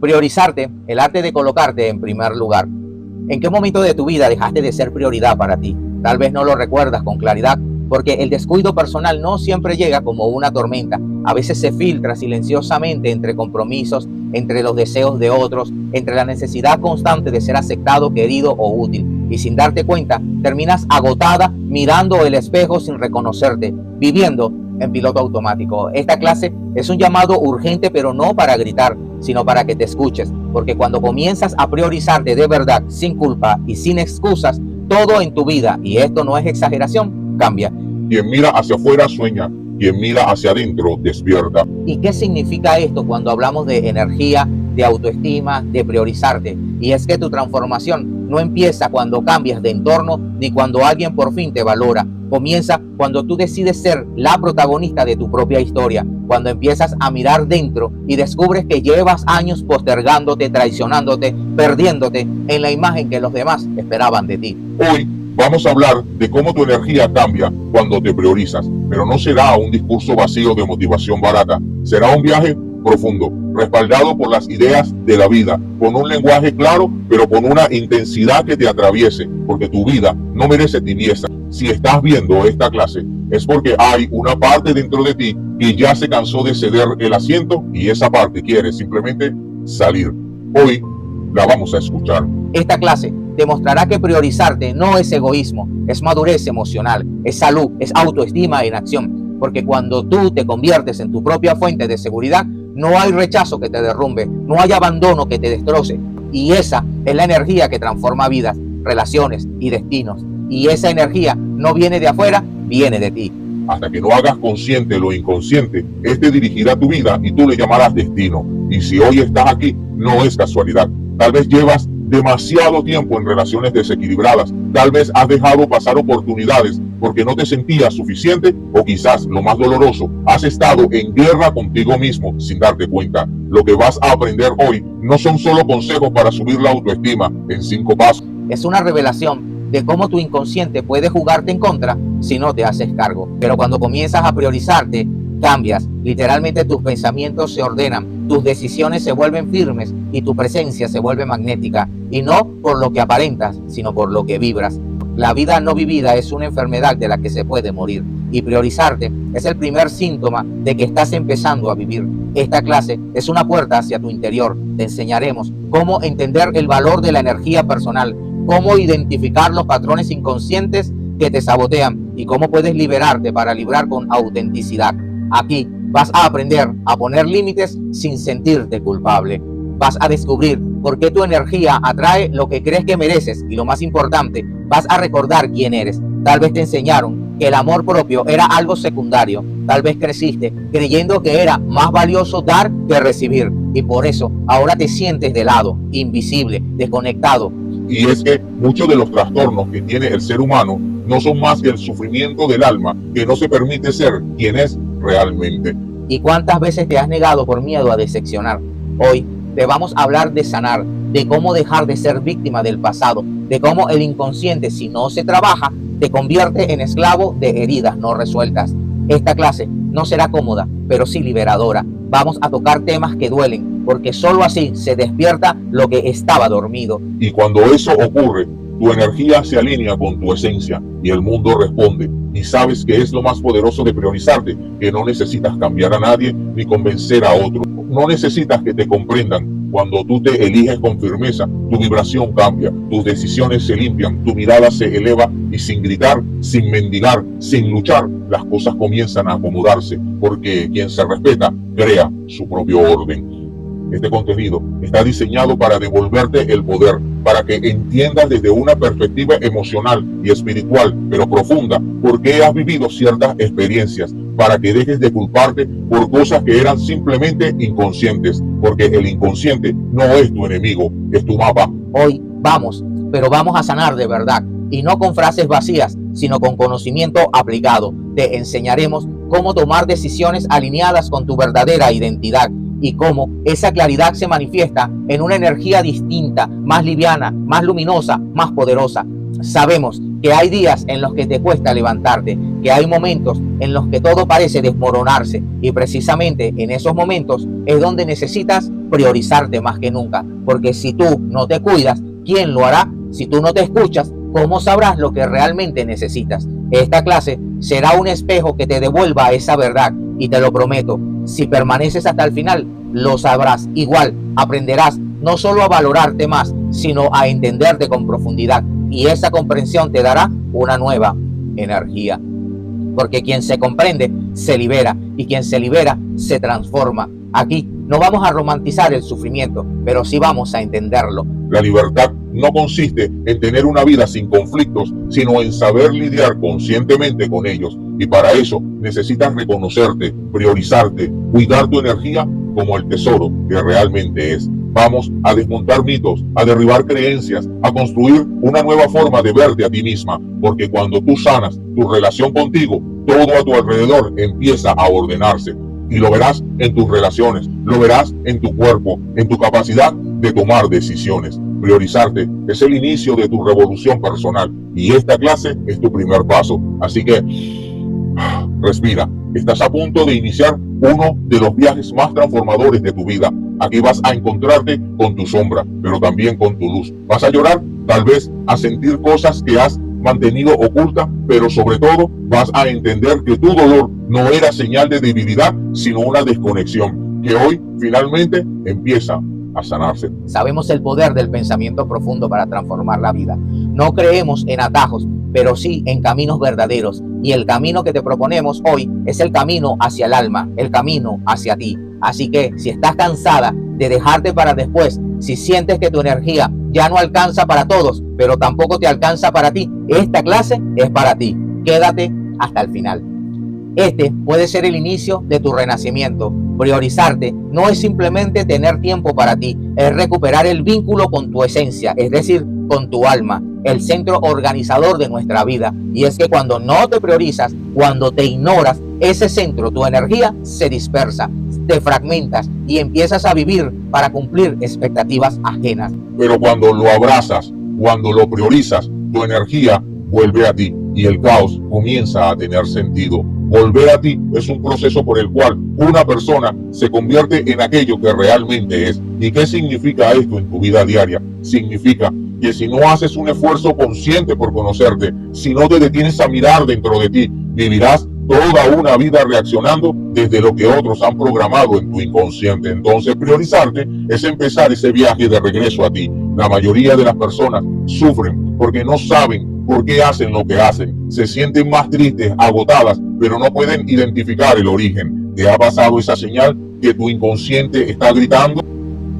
Priorizarte, el arte de colocarte en primer lugar. ¿En qué momento de tu vida dejaste de ser prioridad para ti? Tal vez no lo recuerdas con claridad, porque el descuido personal no siempre llega como una tormenta. A veces se filtra silenciosamente entre compromisos, entre los deseos de otros, entre la necesidad constante de ser aceptado, querido o útil. Y sin darte cuenta, terminas agotada mirando el espejo sin reconocerte, viviendo en piloto automático. Esta clase es un llamado urgente, pero no para gritar, sino para que te escuches. Porque cuando comienzas a priorizarte de verdad, sin culpa y sin excusas, todo en tu vida, y esto no es exageración, cambia. Quien mira hacia afuera sueña, quien mira hacia adentro despierta. ¿Y qué significa esto cuando hablamos de energía, de autoestima, de priorizarte? Y es que tu transformación no empieza cuando cambias de entorno ni cuando alguien por fin te valora. Comienza cuando tú decides ser la protagonista de tu propia historia, cuando empiezas a mirar dentro y descubres que llevas años postergándote, traicionándote, perdiéndote en la imagen que los demás esperaban de ti. Hoy vamos a hablar de cómo tu energía cambia cuando te priorizas, pero no será un discurso vacío de motivación barata, será un viaje profundo, respaldado por las ideas de la vida, con un lenguaje claro, pero con una intensidad que te atraviese, porque tu vida no merece tibieza. Si estás viendo esta clase, es porque hay una parte dentro de ti que ya se cansó de ceder el asiento y esa parte quiere simplemente salir. Hoy la vamos a escuchar. Esta clase demostrará que priorizarte no es egoísmo, es madurez emocional, es salud, es autoestima en acción. Porque cuando tú te conviertes en tu propia fuente de seguridad, no hay rechazo que te derrumbe, no hay abandono que te destroce. Y esa es la energía que transforma vidas, relaciones y destinos. Y esa energía no viene de afuera, viene de ti. Hasta que no hagas consciente lo inconsciente, este dirigirá tu vida y tú le llamarás destino. Y si hoy estás aquí, no es casualidad. Tal vez llevas demasiado tiempo en relaciones desequilibradas. Tal vez has dejado pasar oportunidades porque no te sentías suficiente, o quizás, lo más doloroso, has estado en guerra contigo mismo sin darte cuenta. Lo que vas a aprender hoy no son solo consejos para subir la autoestima en 5 pasos. Es una revelación de cómo tu inconsciente puede jugarte en contra si no te haces cargo. Pero cuando comienzas a priorizarte, cambias. Literalmente tus pensamientos se ordenan, tus decisiones se vuelven firmes y tu presencia se vuelve magnética. Y no por lo que aparentas, sino por lo que vibras. La vida no vivida es una enfermedad de la que se puede morir. Y priorizarte es el primer síntoma de que estás empezando a vivir. Esta clase es una puerta hacia tu interior. Te enseñaremos cómo entender el valor de la energía personal, cómo identificar los patrones inconscientes que te sabotean y cómo puedes liberarte para librar con autenticidad. Aquí vas a aprender a poner límites sin sentirte culpable. Vas a descubrir por qué tu energía atrae lo que crees que mereces y, lo más importante, vas a recordar quién eres. Tal vez te enseñaron que el amor propio era algo secundario. Tal vez creciste creyendo que era más valioso dar que recibir y por eso ahora te sientes de lado, invisible, desconectado. Y es que muchos de los trastornos que tiene el ser humano no son más que el sufrimiento del alma que no se permite ser quien es realmente. ¿Y cuántas veces te has negado por miedo a decepcionar? Hoy te vamos a hablar de sanar, de cómo dejar de ser víctima del pasado, de cómo el inconsciente, si no se trabaja, te convierte en esclavo de heridas no resueltas. Esta clase no será cómoda, pero sí liberadora. Vamos a tocar temas que duelen, porque solo así se despierta lo que estaba dormido. Y cuando eso ocurre, tu energía se alinea con tu esencia y el mundo responde. Y sabes que es lo más poderoso de priorizarte, que no necesitas cambiar a nadie ni convencer a otro. No necesitas que te comprendan. Cuando tú te eliges con firmeza, tu vibración cambia, tus decisiones se limpian, tu mirada se eleva y sin gritar, sin mendigar, sin luchar, las cosas comienzan a acomodarse, porque quien se respeta crea su propio orden. Este contenido está diseñado para devolverte el poder, para que entiendas desde una perspectiva emocional y espiritual, pero profunda, por qué has vivido ciertas experiencias, para que dejes de culparte por cosas que eran simplemente inconscientes, porque el inconsciente no es tu enemigo, es tu mapa. Hoy vamos, pero vamos a sanar de verdad, y no con frases vacías, sino con conocimiento aplicado. Te enseñaremos cómo tomar decisiones alineadas con tu verdadera identidad, y cómo esa claridad se manifiesta en una energía distinta, más liviana, más luminosa, más poderosa. Sabemos que hay días en los que te cuesta levantarte, que hay momentos en los que todo parece desmoronarse, y precisamente en esos momentos es donde necesitas priorizarte más que nunca, porque si tú no te cuidas, ¿quién lo hará? Si tú no te escuchas, ¿cómo sabrás lo que realmente necesitas? Esta clase será un espejo que te devuelva esa verdad y te lo prometo, si permaneces hasta el final, lo sabrás. Igual aprenderás no solo a valorarte más, sino a entenderte con profundidad, y esa comprensión te dará una nueva energía. Porque quien se comprende se libera, y quien se libera se transforma. Aquí no vamos a romantizar el sufrimiento, pero sí vamos a entenderlo. La libertad no consiste en tener una vida sin conflictos, sino en saber lidiar conscientemente con ellos. Y para eso necesitas reconocerte, priorizarte, cuidar tu energía como el tesoro que realmente es. Vamos a desmontar mitos, a derribar creencias, a construir una nueva forma de verte a ti misma, porque cuando tú sanas tu relación contigo, todo a tu alrededor empieza a ordenarse. Y lo verás en tus relaciones, lo verás en tu cuerpo, en tu capacidad de tomar decisiones. Priorizarte es el inicio de tu revolución personal, y esta clase es tu primer paso. Así que respira. Estás a punto de iniciar uno de los viajes más transformadores de tu vida. Aquí vas a encontrarte con tu sombra, pero también con tu luz. Vas a llorar, tal vez a sentir cosas que has mantenido ocultas, pero sobre todo vas a entender que tu dolor no era señal de debilidad, sino una desconexión, que hoy finalmente empieza a sanarse. Sabemos el poder del pensamiento profundo para transformar la vida. No creemos en atajos, pero sí en caminos verdaderos. Y el camino que te proponemos hoy es el camino hacia el alma, el camino hacia ti. Así que si estás cansada de dejarte para después, si sientes que tu energía ya no alcanza para todos, pero tampoco te alcanza para ti, esta clase es para ti. Quédate hasta el final. Este puede ser el inicio de tu renacimiento. Priorizarte no es simplemente tener tiempo para ti, es recuperar el vínculo con tu esencia, es decir, con tu alma, el centro organizador de nuestra vida. Y es que cuando no te priorizas, cuando te ignoras, ese centro, tu energía, se dispersa, te fragmentas y empiezas a vivir para cumplir expectativas ajenas. Pero cuando lo abrazas, cuando lo priorizas, tu energía vuelve a ti y el caos comienza a tener sentido. Volver a ti es un proceso por el cual una persona se convierte en aquello que realmente es. ¿Y qué significa esto en tu vida diaria? Significa que si no haces un esfuerzo consciente por conocerte, si no te detienes a mirar dentro de ti, vivirás toda una vida reaccionando desde lo que otros han programado en tu inconsciente. Entonces, priorizarte es empezar ese viaje de regreso a ti. La mayoría de las personas sufren porque no saben por qué hacen lo que hacen. Se sienten más tristes, agotadas, pero no pueden identificar el origen. ¿Te ha pasado esa señal que tu inconsciente está gritando?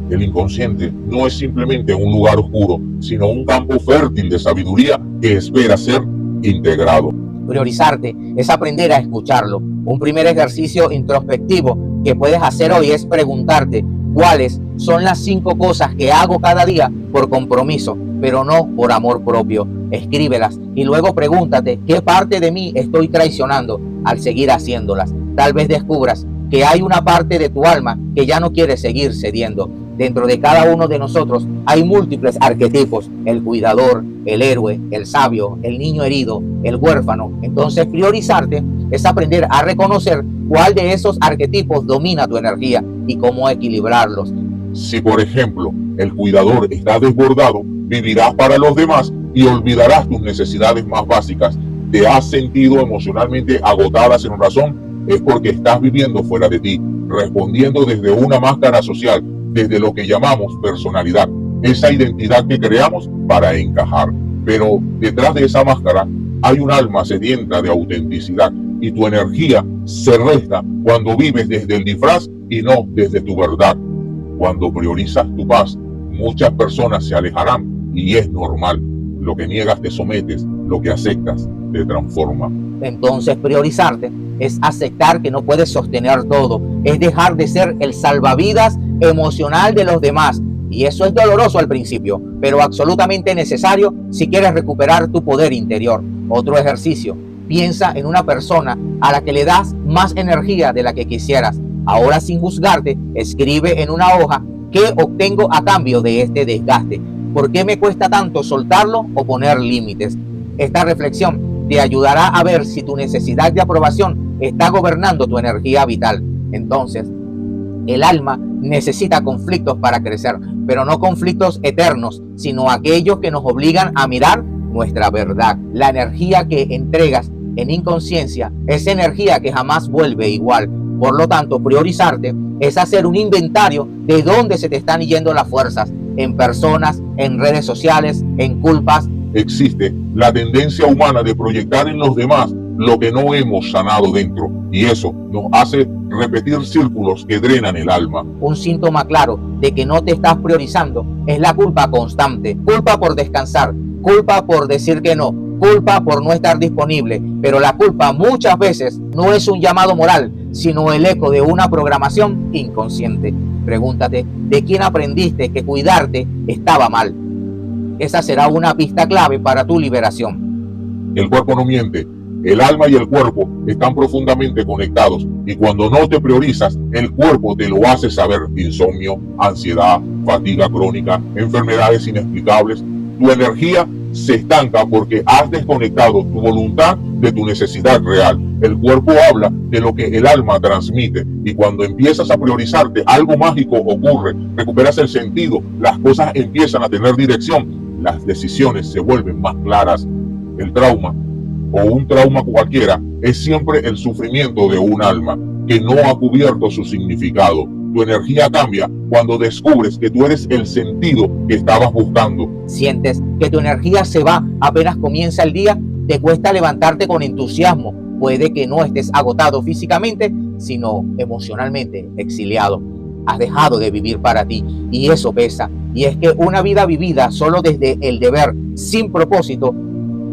El inconsciente no es simplemente un lugar oscuro, sino un campo fértil de sabiduría que espera ser integrado. Priorizarte es aprender a escucharlo. Un primer ejercicio introspectivo que puedes hacer hoy es preguntarte cuáles son las 5 cosas que hago cada día por compromiso, pero no por amor propio. Escríbelas y luego pregúntate qué parte de mí estoy traicionando al seguir haciéndolas. Tal vez descubras que hay una parte de tu alma que ya no quiere seguir cediendo. Dentro de cada uno de nosotros hay múltiples arquetipos: el cuidador, el héroe, el sabio, el niño herido, el huérfano. Entonces, priorizarte es aprender a reconocer cuál de esos arquetipos domina tu energía y cómo equilibrarlos. Si, por ejemplo, el cuidador está desbordado, vivirás para los demás y olvidarás tus necesidades más básicas. ¿Te has sentido emocionalmente agotada sin razón? Es porque estás viviendo fuera de ti, respondiendo desde una máscara social, desde lo que llamamos personalidad, esa identidad que creamos para encajar. Pero detrás de esa máscara hay un alma sedienta de autenticidad, y tu energía se resta cuando vives desde el disfraz y no desde tu verdad. Cuando priorizas tu paz, muchas personas se alejarán, y es normal. Lo que niegas te sometes, lo que aceptas te transforma. Entonces, priorizarte es aceptar que no puedes sostener todo, es dejar de ser el salvavidas emocional de los demás. Y eso es doloroso al principio, pero absolutamente necesario si quieres recuperar tu poder interior. Otro ejercicio: piensa en una persona a la que le das más energía de la que quisieras. Ahora, sin juzgarte, escribe en una hoja qué obtengo a cambio de este desgaste. ¿Por qué me cuesta tanto soltarlo o poner límites? Esta reflexión te ayudará a ver si tu necesidad de aprobación está gobernando tu energía vital. Entonces, el alma necesita conflictos para crecer, pero no conflictos eternos, sino aquellos que nos obligan a mirar nuestra verdad. La energía que entregas en inconsciencia es energía que jamás vuelve igual. Por lo tanto, priorizarte es hacer un inventario de dónde se te están yendo las fuerzas, en personas, en redes sociales, en culpas. Existe la tendencia humana de proyectar en los demás lo que no hemos sanado dentro, y eso nos hace repetir círculos que drenan el alma. Un síntoma claro de que no te estás priorizando es la culpa constante. Culpa por descansar, culpa por decir que no, culpa por no estar disponible. Pero la culpa muchas veces no es un llamado moral, sino el eco de una programación inconsciente. Pregúntate, ¿de quién aprendiste que cuidarte estaba mal? Esa será una pista clave para tu liberación. El cuerpo no miente. El alma y el cuerpo están profundamente conectados, y cuando no te priorizas, el cuerpo te lo hace saber. Insomnio, ansiedad, fatiga crónica, enfermedades inexplicables. Tu energía se estanca porque has desconectado tu voluntad de tu necesidad real. El cuerpo habla de lo que el alma transmite, y cuando empiezas a priorizarte, algo mágico ocurre. Recuperas el sentido, las cosas empiezan a tener dirección, las decisiones se vuelven más claras. El trauma, o un trauma cualquiera, es siempre el sufrimiento de un alma que no ha cubierto su significado. Tu energía cambia cuando descubres que tú eres el sentido que estabas buscando. Sientes que tu energía se va apenas comienza el día, te cuesta levantarte con entusiasmo. Puede que no estés agotado físicamente, sino emocionalmente exiliado. Has dejado de vivir para ti, y eso pesa. Y es que una vida vivida solo desde el deber, sin propósito,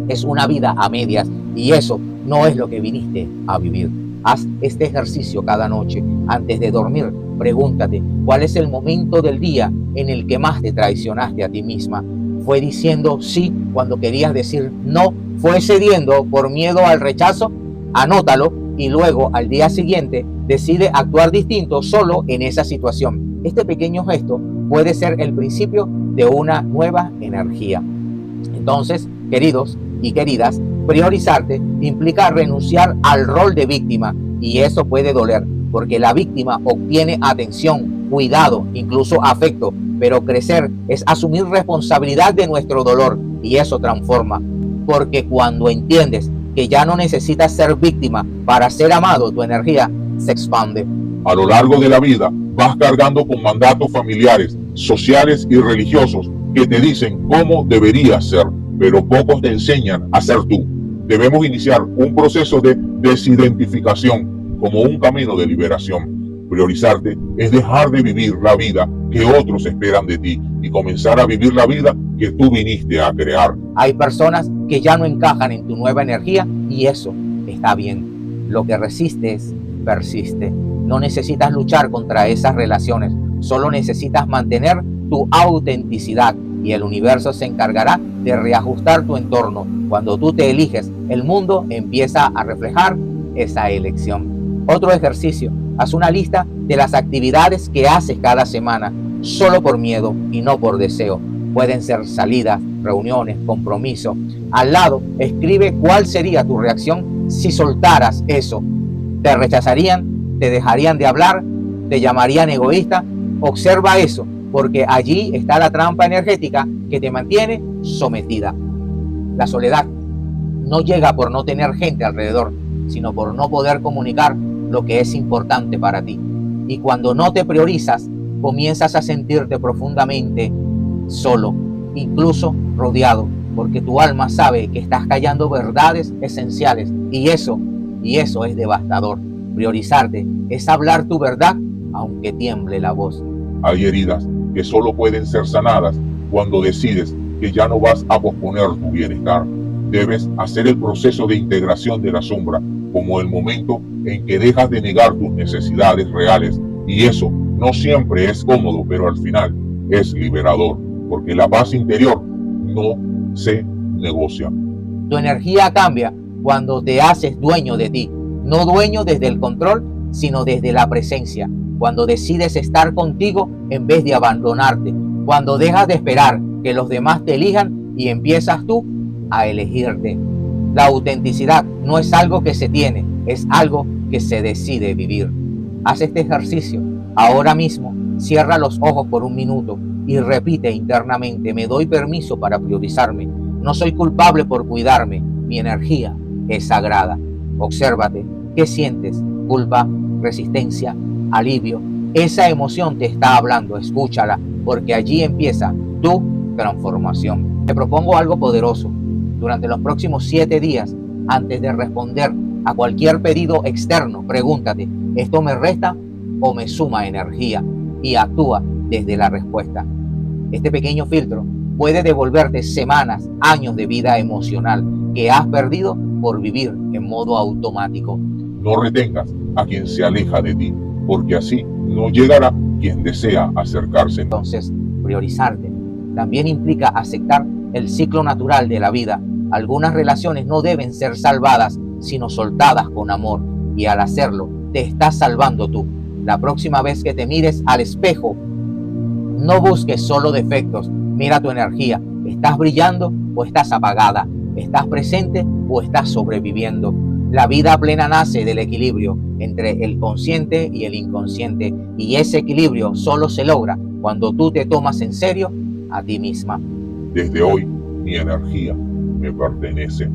es una vida a medias, y eso no es lo que viniste a vivir. Haz este ejercicio cada noche. Antes de dormir, pregúntate, ¿cuál es el momento del día en el que más te traicionaste a ti misma? ¿Fue diciendo sí cuando querías decir no? ¿Fue cediendo por miedo al rechazo? Anótalo y luego al día siguiente decide actuar distinto solo en esa situación. Este pequeño gesto puede ser el principio de una nueva energía. Entonces, queridos y queridas, priorizarte implica renunciar al rol de víctima, y eso puede doler, porque la víctima obtiene atención, cuidado, incluso afecto, pero crecer es asumir responsabilidad de nuestro dolor, y eso transforma, porque cuando entiendes que ya no necesitas ser víctima para ser amado, tu energía se expande. A lo largo de la vida vas cargando con mandatos familiares, sociales y religiosos que te dicen cómo deberías ser, pero pocos te enseñan a ser tú. Debemos iniciar un proceso de desidentificación como un camino de liberación. Priorizarte es dejar de vivir la vida que otros esperan de ti y comenzar a vivir la vida que tú viniste a crear. Hay personas que ya no encajan en tu nueva energía, y eso está bien. Lo que resistes persiste. No necesitas luchar contra esas relaciones, solo necesitas mantener tu autenticidad, y el universo se encargará de reajustar tu entorno. Cuando tú te eliges, el mundo empieza a reflejar esa elección. Otro ejercicio: haz una lista de las actividades que haces cada semana, solo por miedo y no por deseo. Pueden ser salidas, reuniones, compromisos. Al lado, escribe cuál sería tu reacción si soltaras eso. ¿Te rechazarían? ¿Te dejarían de hablar? ¿Te llamarían egoísta? Observa eso, porque allí está la trampa energética que te mantiene sometida. La soledad no llega por no tener gente alrededor, sino por no poder comunicar lo que es importante para ti. Y cuando no te priorizas, comienzas a sentirte profundamente solo, incluso rodeado, porque tu alma sabe que estás callando verdades esenciales, y eso es devastador. Priorizarte es hablar tu verdad aunque tiemble la voz. Hay heridas que solo pueden ser sanadas cuando decides que ya no vas a posponer tu bienestar. Debes hacer el proceso de integración de la sombra como el momento en que dejas de negar tus necesidades reales, y eso no siempre es cómodo, pero al final es liberador, porque la paz interior no se negocia. Tu energía cambia cuando te haces dueño de ti, no dueño desde el control, sino desde la presencia. Cuando decides estar contigo en vez de abandonarte, cuando dejas de esperar que los demás te elijan y empiezas tú a elegirte. La autenticidad no es algo que se tiene, es algo que se decide vivir. Haz este ejercicio ahora mismo Cierra los ojos por un minuto y repite internamente: me doy permiso para priorizarme. No soy culpable por cuidarme. Mi energía es sagrada. Obsérvate. ¿Qué sientes? ¿Culpa? ¿Resistencia? ¿Alivio? Esa emoción te está hablando. Escúchala, porque allí empieza tu transformación. Te propongo algo poderoso. Durante los próximos 7 días, antes de responder a cualquier pedido externo, pregúntate: ¿esto me resta o me suma energía? Y actúa desde la respuesta. Este pequeño filtro puede devolverte semanas, años de vida emocional que has perdido por vivir en modo automático. No retengas a quien se aleja de ti, porque así no llegará quien desea acercarse. Entonces, priorizarte también implica aceptar el ciclo natural de la vida. Algunas relaciones no deben ser salvadas, sino soltadas con amor, y al hacerlo, te estás salvando tú. La próxima vez que te mires al espejo, no busques solo defectos, mira tu energía. ¿Estás brillando o estás apagada? ¿Estás presente o estás sobreviviendo? La vida plena nace del equilibrio entre el consciente y el inconsciente, y ese equilibrio solo se logra cuando tú te tomas en serio a ti misma. Desde hoy, mi energía me pertenece.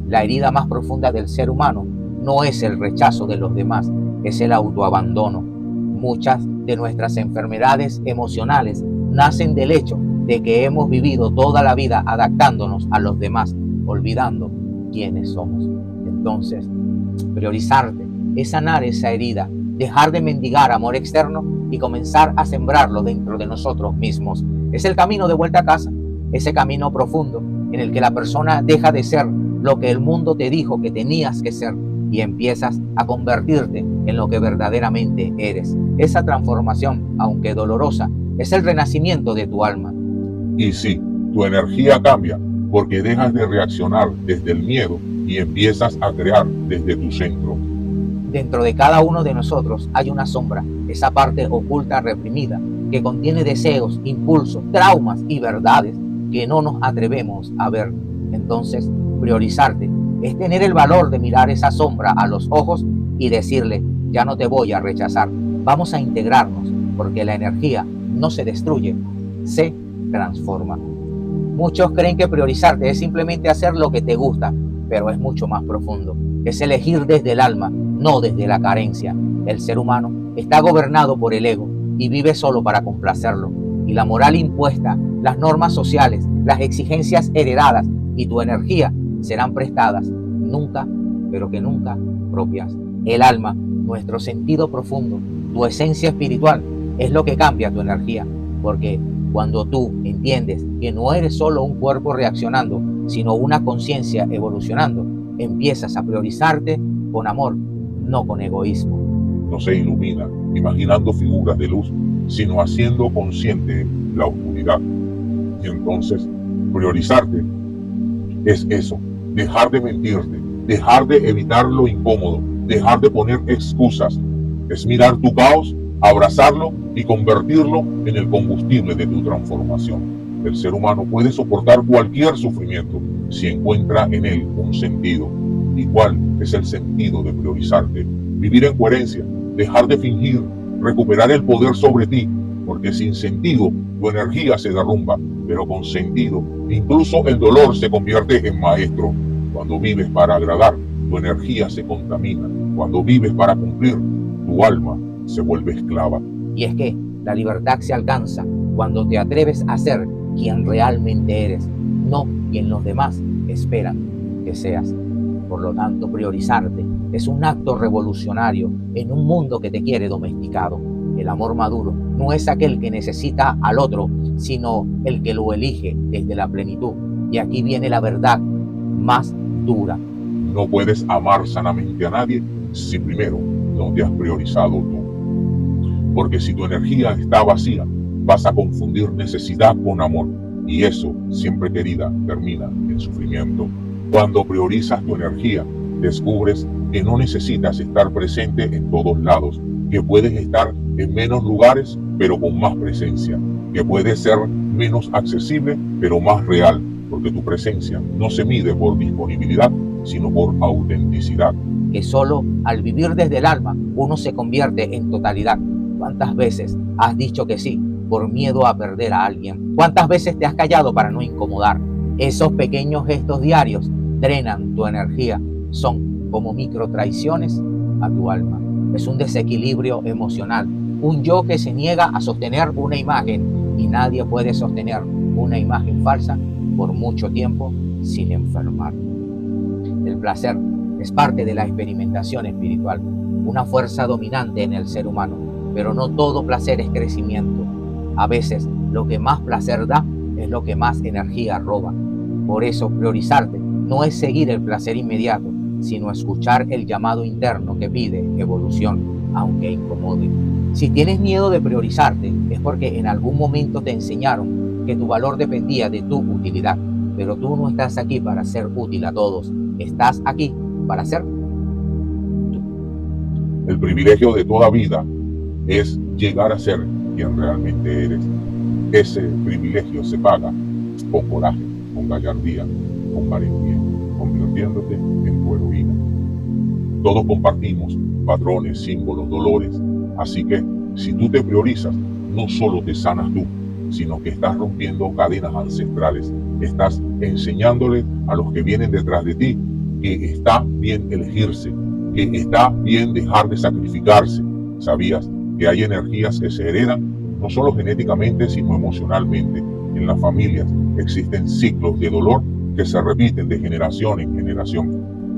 La herida más profunda del ser humano no es el rechazo de los demás, es el autoabandono. Muchas de nuestras enfermedades emocionales nacen del hecho de que hemos vivido toda la vida adaptándonos a los demás, olvidando quiénes somos. Entonces, priorizarte es sanar esa herida, dejar de mendigar amor externo y comenzar a sembrarlo dentro de nosotros mismos. Es el camino de vuelta a casa, ese camino profundo en el que la persona deja de ser lo que el mundo te dijo que tenías que ser y empiezas a convertirte en lo que verdaderamente eres. Esa transformación, aunque dolorosa, es el renacimiento de tu alma. Y sí, tu energía cambia porque dejas de reaccionar desde el miedo y empiezas a crear desde tu centro. Dentro de cada uno de nosotros hay una sombra, esa parte oculta reprimida que contiene deseos, impulsos, traumas y verdades que no nos atrevemos a ver. Entonces, priorizarte es tener el valor de mirar esa sombra a los ojos y decirle: ya no te voy a rechazar, vamos a integrarnos, porque la energía no se destruye, se transforma. Muchos creen que priorizarte es simplemente hacer lo que te gusta, pero es mucho más profundo. Es elegir desde el alma, no desde la carencia. El ser humano está gobernado por el ego y vive solo para complacerlo. Y la moral impuesta, las normas sociales, las exigencias heredadas y tu energía serán prestadas, nunca, pero que nunca propias. El alma, nuestro sentido profundo, tu esencia espiritual, es lo que cambia tu energía, porque cuando tú entiendes que no eres solo un cuerpo reaccionando, sino una conciencia evolucionando, empiezas a priorizarte con amor, no con egoísmo. No se ilumina imaginando figuras de luz, sino haciendo consciente la oscuridad. Y entonces, priorizarte es eso, dejar de mentirte, dejar de evitar lo incómodo, dejar de poner excusas. Es mirar tu caos, abrazarlo y convertirlo en el combustible de tu transformación. El ser humano puede soportar cualquier sufrimiento si encuentra en él un sentido. ¿Y cuál es el sentido de priorizarte? Vivir en coherencia, dejar de fingir, recuperar el poder sobre ti, porque sin sentido tu energía se derrumba, pero con sentido incluso el dolor se convierte en maestro. Cuando vives para agradar, tu energía se contamina. Cuando vives para cumplir, tu alma se vuelve esclava. Y es que la libertad se alcanza cuando te atreves a ser quien realmente eres, no quien los demás esperan que seas. Por lo tanto, priorizarte es un acto revolucionario en un mundo que te quiere domesticado. El amor maduro no es aquel que necesita al otro, sino el que lo elige desde la plenitud. Y aquí viene la verdad más dura. No puedes amar sanamente a nadie si primero no te has priorizado tú. Porque si tu energía está vacía, vas a confundir necesidad con amor. Y eso, siempre querida, termina en sufrimiento. Cuando priorizas tu energía, descubres que no necesitas estar presente en todos lados, que puedes estar en menos lugares, pero con más presencia, que puedes ser menos accesible, pero más real, porque tu presencia no se mide por disponibilidad, sino por autenticidad. Que solo al vivir desde el alma, uno se convierte en totalidad. ¿Cuántas veces has dicho que sí por miedo a perder a alguien? ¿Cuántas veces te has callado para no incomodar? Esos pequeños gestos diarios drenan tu energía. Son como micro traiciones a tu alma. Es un desequilibrio emocional. Un yo que se niega a sostener una imagen, y nadie puede sostener una imagen falsa por mucho tiempo sin enfermar. El placer es parte de la experimentación espiritual, una fuerza dominante en el ser humano, pero no todo placer es crecimiento. A veces lo que más placer da es lo que más energía roba. Por eso priorizarte no es seguir el placer inmediato, sino escuchar el llamado interno que pide evolución, aunque incomode. Si tienes miedo de priorizarte, es porque en algún momento te enseñaron que tu valor dependía de tu utilidad, pero tú no estás aquí para ser útil a todos, estás aquí para ser tú. El privilegio de toda vida es llegar a ser quien realmente eres. Ese privilegio se paga con coraje, con gallardía, con valentía, convirtiéndote en tu heroína. Todos compartimos patrones, símbolos, dolores, así que si tú te priorizas, no solo te sanas tú, sino que estás rompiendo cadenas ancestrales, estás enseñándole a los que vienen detrás de ti que está bien elegirse, que está bien dejar de sacrificarse. ¿Sabías que hay energías que se heredan no solo genéticamente, sino emocionalmente? En las familias existen ciclos de dolor que se repiten de generación en generación.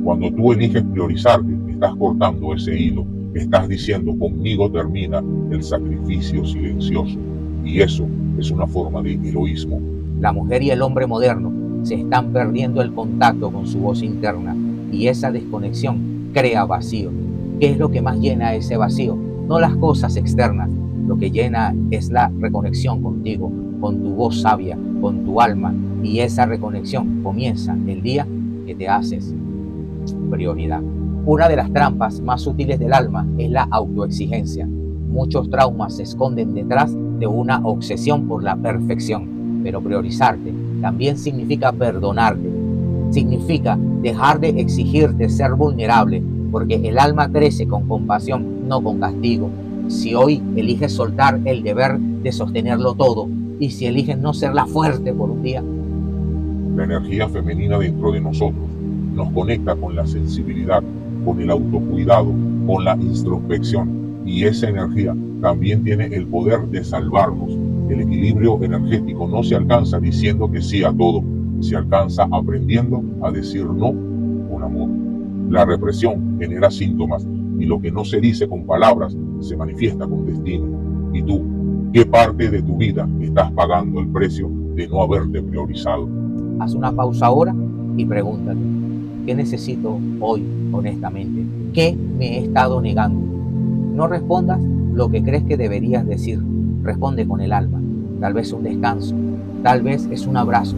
Cuando tú eliges priorizarte, estás cortando ese hilo, estás diciendo: conmigo termina el sacrificio silencioso. Y eso es una forma de heroísmo. La mujer y el hombre moderno se están perdiendo el contacto con su voz interna, y esa desconexión crea vacío. ¿Qué es lo que más llena ese vacío? No las cosas externas. Lo que llena es la reconexión contigo, con tu voz sabia, con tu alma, y esa reconexión comienza el día que te haces prioridad. Una de las trampas más sutiles del alma es la autoexigencia. Muchos traumas se esconden detrás de una obsesión por la perfección, pero priorizarte también significa perdonarte, significa dejar de exigirte ser vulnerable, porque el alma crece con compasión, no con castigo. Si hoy eliges soltar el deber de sostenerlo todo, y si eliges no ser la fuerte por un día. La energía femenina dentro de nosotros nos conecta con la sensibilidad, con el autocuidado, con la introspección, y esa energía también tiene el poder de salvarnos. El equilibrio energético no se alcanza diciendo que sí a todo, se alcanza aprendiendo a decir no con amor. La represión genera síntomas, y lo que no se dice con palabras se manifiesta con destino. ¿Y tú, qué parte de tu vida estás pagando el precio de no haberte priorizado? Haz una pausa ahora y pregúntate: ¿qué necesito hoy honestamente? ¿Qué me he estado negando? No respondas lo que crees que deberías decir. Responde con el alma. Tal vez un descanso, tal vez es un abrazo,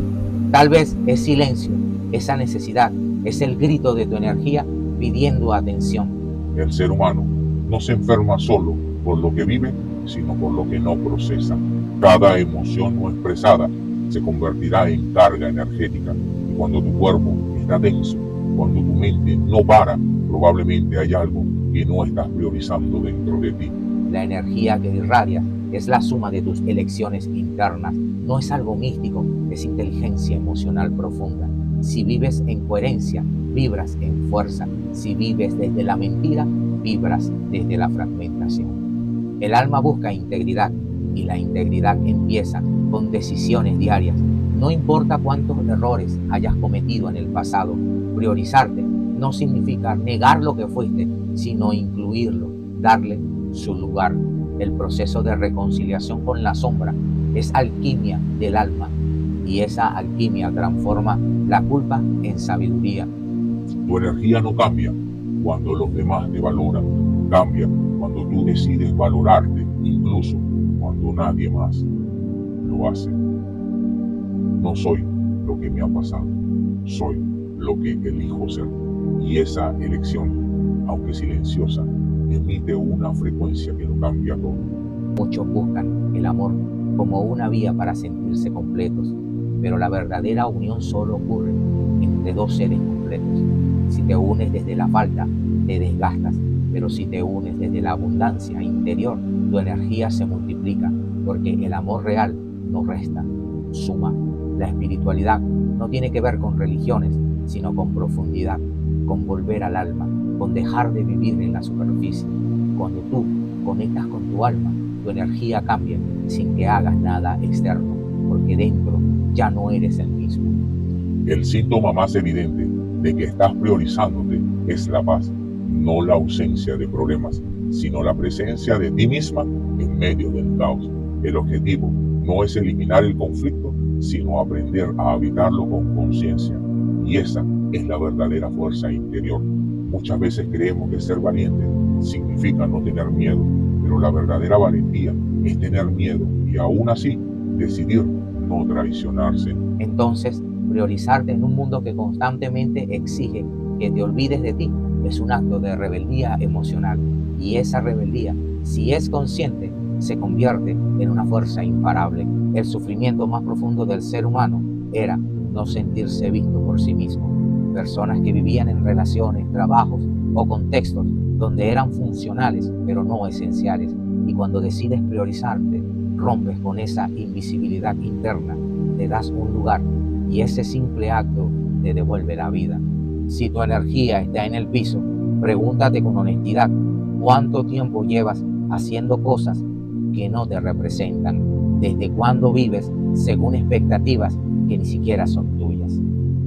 tal vez es silencio. Esa necesidad es el grito de tu energía pidiendo atención. El ser humano no se enferma solo por lo que vive, sino por lo que no procesa. Cada emoción no expresada se convertirá en carga energética, y cuando tu cuerpo está tenso, cuando tu mente no para, probablemente hay algo que no estás priorizando dentro de ti. La energía que irradias es la suma de tus elecciones internas. No es algo místico, es inteligencia emocional profunda. Si vives en coherencia, vibras en fuerza. Si vives desde la mentira, vibras desde la fragmentación. El alma busca integridad, y la integridad empieza con decisiones diarias. No importa cuántos errores hayas cometido en el pasado, priorizarte no significa negar lo que fuiste, sino incluirlo, darle su lugar. El proceso de reconciliación con la sombra es alquimia del alma, y esa alquimia transforma la culpa en sabiduría. Tu energía no cambia cuando los demás te valoran, cambia cuando tú decides valorarte, incluso cuando nadie más lo hace. No soy lo que me ha pasado, soy lo que elijo ser, y esa elección, aunque silenciosa, emite una frecuencia que lo cambia todo. Muchos buscan el amor como una vía para sentirse completos, pero la verdadera unión solo ocurre entre dos seres completos. Si te unes desde la falta, te desgastas, Pero si te unes desde la abundancia interior, tu energía se multiplica, porque el amor real no resta, suma. La espiritualidad no tiene que ver con religiones, sino con profundidad, con volver al alma, con dejar de vivir en la superficie. Cuando tú conectas con tu alma, tu energía cambia sin que hagas nada externo, porque dentro ya no eres el mismo. El síntoma más evidente de que estás priorizándote es la paz, no la ausencia de problemas, sino la presencia de ti misma en medio del caos. El objetivo no es eliminar el conflicto, sino aprender a habitarlo con conciencia. Y esa es la verdadera fuerza interior. Muchas veces creemos que ser valiente significa no tener miedo, pero la verdadera valentía es tener miedo y aún así decidir no traicionarse. Entonces, priorizarte en un mundo que constantemente exige que te olvides de ti es un acto de rebeldía emocional, y esa rebeldía, si es consciente, se convierte en una fuerza imparable. El sufrimiento más profundo del ser humano era no sentirse visto por sí mismo. Personas que vivían en relaciones, trabajos o contextos donde eran funcionales pero no esenciales, y cuando decides priorizarte, rompes con esa invisibilidad interna, te das un lugar, y ese simple acto te devuelve la vida. Si tu energía está en el piso, pregúntate con honestidad cuánto tiempo llevas haciendo cosas que no te representan. ¿Desde cuándo vives según expectativas que ni siquiera son tuyas?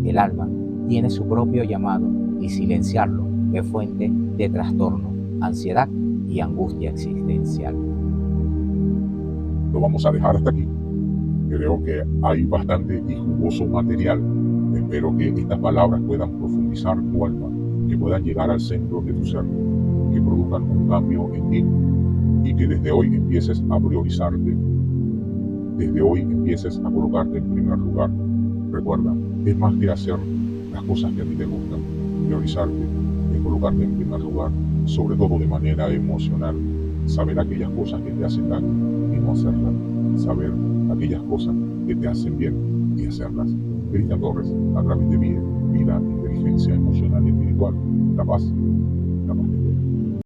El alma tiene su propio llamado, y silenciarlo es fuente de trastorno, ansiedad y angustia existencial. Lo vamos a dejar hasta aquí. Creo que hay bastante y jugoso material. Espero que estas palabras puedan profundizar tu alma, que puedan llegar al centro de tu ser, que produzcan un cambio en ti, y que desde hoy empieces a priorizarte. Desde hoy empieces a colocarte en primer lugar. Recuerda, es más que hacer las cosas que a ti te gustan. Priorizarte es colocarte en primer lugar, sobre todo de manera emocional. Saber aquellas cosas que te hacen daño y no hacerlas. Saber aquellas cosas que te hacen bien y hacerlas. Cristian Torres, a través de vida, inteligencia emocional y espiritual, la paz